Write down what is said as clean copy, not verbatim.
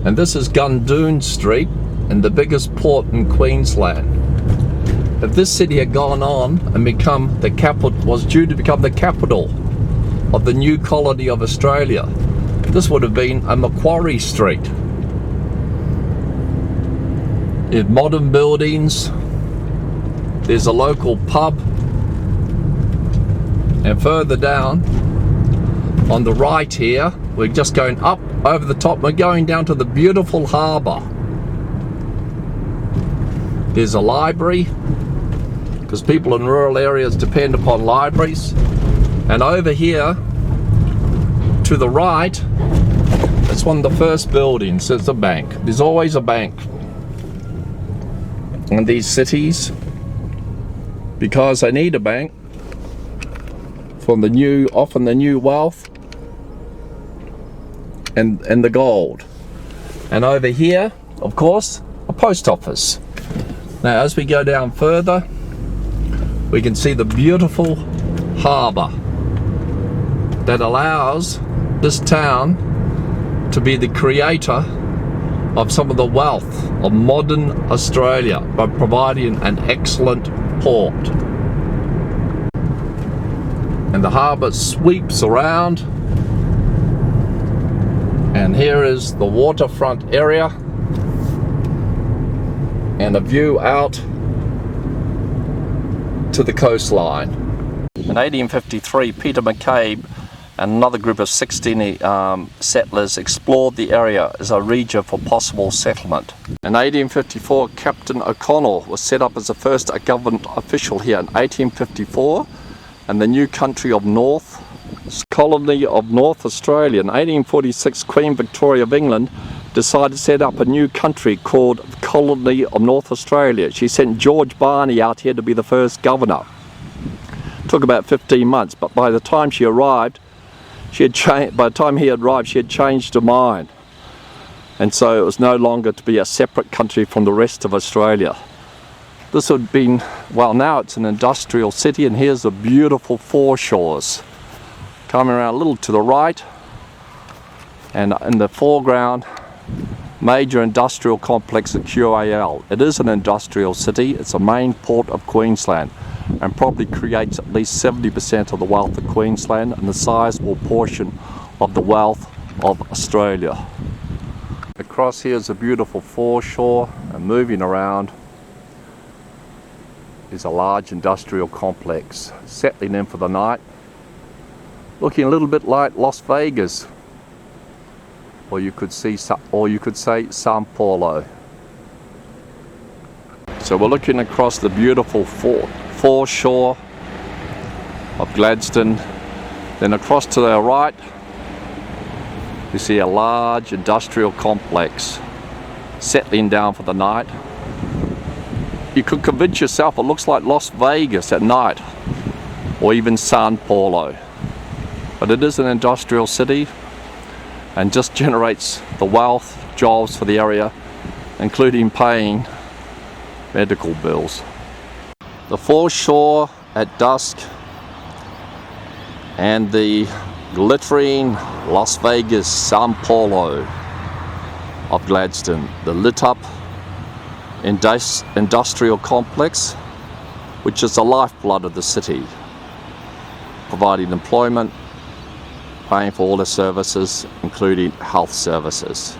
And this is Gundoon Street, and the biggest port in Queensland. If this city had gone on and was due to become the capital of the new colony of Australia, this would have been a Macquarie Street. In modern buildings, there's a local pub, and further down on the right here, we're just going up over the top, we're going down to the beautiful harbour. There's a library, because people in rural areas depend upon libraries. And over here, to the right, that's one of the first buildings, there's a bank. There's always a bank in these cities, because they need a bank for often the new wealth and the gold. And over here, of course, a post office. Now, as we go down further, we can see the beautiful harbour that allows this town to be the creator of some of the wealth of modern Australia by providing an excellent port. And the harbour sweeps around, and here is the waterfront area and a view out to the coastline. In 1853, Peter McCabe and another group of 16 settlers explored the area as a region for possible settlement. In 1854, Captain O'Connell was set up as the first government official here in 1854, and the new country of colony of North Australia. In 1846, Queen Victoria of England decided to set up a new country called Colony of North Australia. She sent George Barney out here to be the first governor. It took about 15 months, but by the time he arrived, she had changed her mind. And so it was no longer to be a separate country from the rest of Australia. This would have been, well, now it's an industrial city, and here's the beautiful foreshores. Coming around a little to the right, and in the foreground, major industrial complex at QAL. It is an industrial city. It's a main port of Queensland, and probably creates at least 70% of the wealth of Queensland and a sizable portion of the wealth of Australia. Across here is a beautiful foreshore, and moving around is a large industrial complex settling in for the night, looking a little bit like Las Vegas, or you could say Sao Paulo. So we're looking across the beautiful foreshore of Gladstone. Then across to the right, you see a large industrial complex settling down for the night. You could convince yourself it looks like Las Vegas at night, or even Sao Paulo. But it is an industrial city, and just generates the wealth, jobs for the area, including paying medical bills. The foreshore at dusk and the glittering Las Vegas, Sao Paulo of Gladstone, the lit up industrial complex, which is the lifeblood of the city, providing employment, paying for all the services, including health services.